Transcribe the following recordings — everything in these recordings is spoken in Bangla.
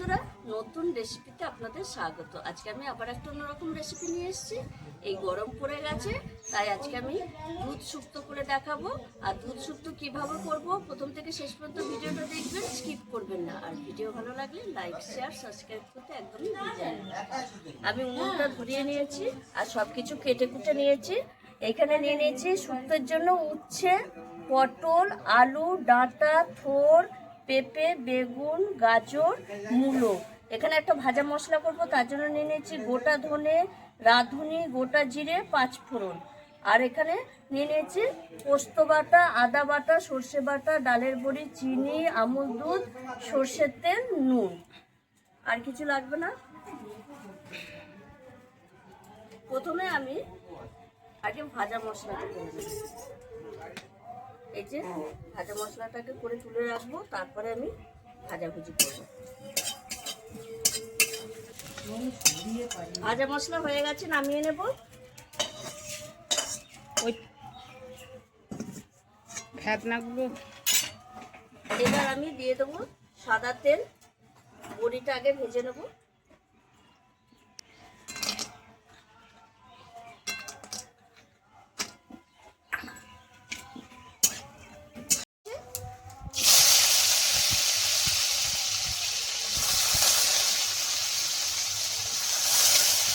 বন্ধুরা, নতুন রেসিপিতে আপনাদের স্বাগত। আজকে আমি আবার একটা অন্যরকম রেসিপি নিয়ে এসেছি। এই গরম পড়ে গেছে, তাই আজকে আমি দুধ শুক্তো করে দেখাবো। আর দুধ শুক্তো কিভাবে করব প্রথম থেকে শেষ পর্যন্ত ভিডিওটা দেখবেন, স্কিপ করবেন না। আর ভিডিও ভালো লাগলে লাইক, শেয়ার, সাবস্ক্রাইব করতে একদমই ভুলবেন না। আমি উনুনটা ধরিয়ে নিয়েছি আর সব কিছু কেটে কুটে নিয়েছি। এইখানে নিয়ে নিয়েছি শুক্তোর জন্য উচ্ছে, পটল, আলু, ডাঁটা, থোড়, পেঁপে, বেগুন, গাজর, মূলো। এখানে একটা ভাজা মশলা করব, তার জন্য নিয়ে নিয়েছি গোটা ধনে, রাঁধুনি, গোটা জিরে, পাঁচফোড়ন। আর এখানে নিয়ে নিয়েছি পোস্ত বাটা, আদা বাটা, সর্ষে বাটা, ডালের বড়ি, চিনি, আমুল দুধ, সর্ষের তেল, নুন। আর কিছু লাগবে না। প্রথমে আমি আগে ভাজা মশলাটা করে নেব। এই যে ভাজা মশলাটাকে করে তুলে রাখবো, তারপরে আমি ভাজাভুজি করবো। ভাজা মশলা হয়ে গেছে, নামিয়ে নেব। ওই ফ্যাতনাগুলো এবার আমি দিয়ে দেবো সাদা তেল। বড়িটা আগে ভেজে নেব।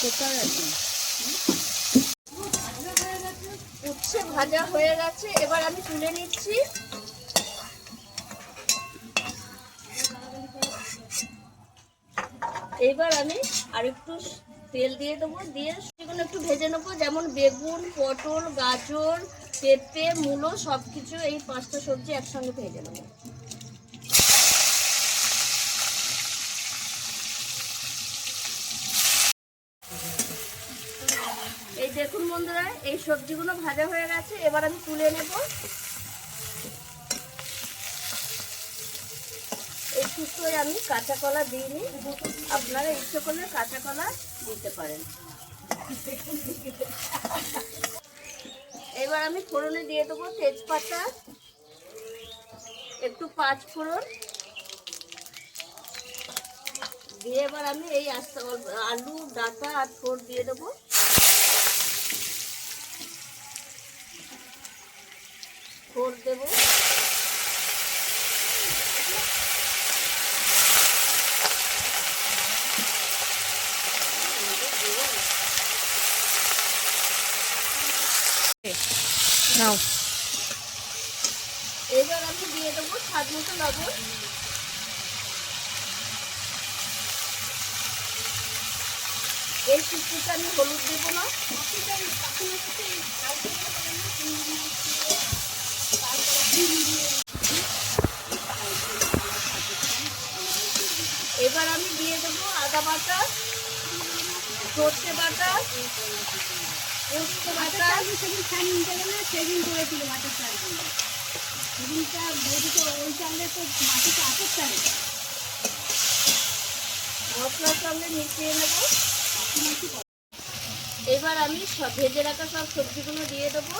কোথায় আছে? উচ্ছে ভাজা হয়ে গেছে, এবার আমি তুলে নিচ্ছি। এবার আমি আরেকটু তেল দিয়ে দেবো, দিয়ে সেগুলো একটু ভেজে নেবো। যেমন বেগুন, পটল, গাজর, পেঁপে, মূলো সব কিছু, এই 5টা সবজি একসঙ্গে ভেজে নেবো। এই দেখুন বন্ধুরা, এই সবজিগুলো ভাজা হয়ে গেছে, এবার আমি তুলে নেব। এই শুক্তোয় আমি কাঁচা কলা দিইনি, আপনারা ইচ্ছে করলে কাঁচা কলা দিতে পারেন। এবার আমি ফোড়নে দিয়ে দেবো তেজপাতা, একটু পাঁচফোড়ন দিয়ে এবার আমি এই আলু, ডাঁটা আর থোড় দিয়ে দেবো। থোড় দেবো, নাও। এবার আমি দিয়ে দেবো স্বাদ মতো লবণ। এই শুক্তোতে আমি হলুদ দেবো না। এবার আমি দিয়ে দেবো আদা বাটা, সর্ষে বাটা, পোস্ত বাটা। সেদিন করেছিল মাছের চালগুলো, সেদিনটা বৌদিকে ওই চালের তো মাছের আচার চাল মশলার সঙ্গে মিশিয়ে নেব। এবার আমি সব ভেজে রাখা সব সবজিগুলো দিয়ে দেবো।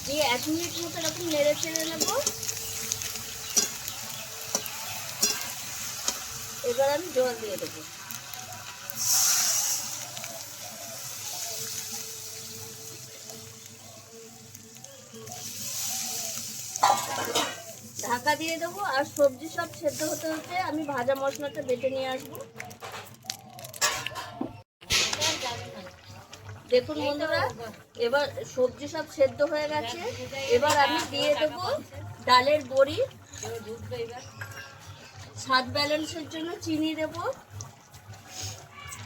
দিয়ে 1 মিনিট মতো এরকম নেড়ে চেড়ে নেব। এবার আমি জল দিয়ে দেবো। ঢাকা দিয়ে দেবো আর সবজি সব সেদ্ধ হতে হতে আমি ভাজা মশলাটা বেটে নিয়ে আসবো। দেখুন বন্ধুরা, এবার সবজি সব সেদ্ধ হয়ে গেছে। এবার আমি দিয়ে দেবো ডালের বড়ি। স্বাদ ব্যালেন্সের জন্য চিনি দেব।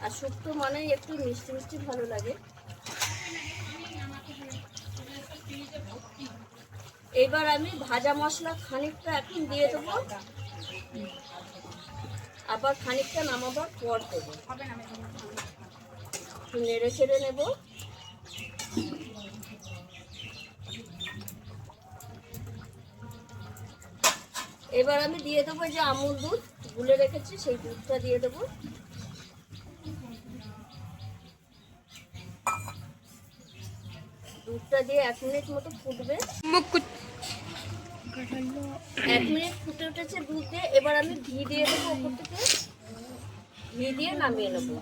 আর শুক্তো মানে একটু মিষ্টি মিষ্টি ভালো লাগে। এবার আমি ভাজা মশলা খানিকটা এখন দিয়ে দেবো, আবার খানিকটা নামাবার পর দেবো। নেড়ে ছেড়ে নেব। এবার আমি দিয়ে দেবো যে আমুল দুধ গুলে রেখেছি, সেই দুধটা দিয়ে দেবো। দুধটা দিয়ে 1 মিনিট মতো ফুটবে। 1 মিনিট ফুটে উঠেছে দুধ দিয়ে। এবার আমি ঘি দিয়ে দেবো ওপর থেকে, ঘি দিয়ে নামিয়ে নেবো।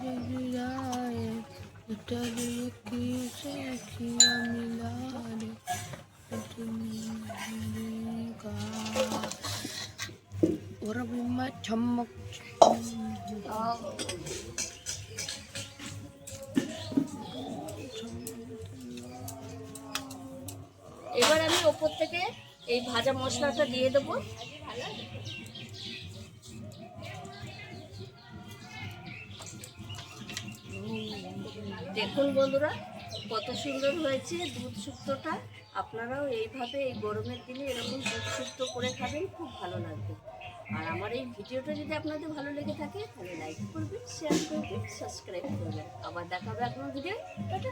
চমক এবার আমি ওপর থেকে এই ভাজা মশলাটা দিয়ে দেবো। দেখুন বন্ধুরা কত সুন্দর হয়েছে দুধ শুক্তোটা। আপনারাও এইভাবে এই গরমের দিনে এরকম দুধ শুক্তো করে খাবেন, খুব ভালো লাগবে। আর আমার এই ভিডিওটা যদি আপনাদের ভালো লেগে থাকে তাহলে লাইক করবেন, শেয়ার করবেন, সাবস্ক্রাইব করবেন। আবার দেখা হবে আপনার ভিডিও। টাটা।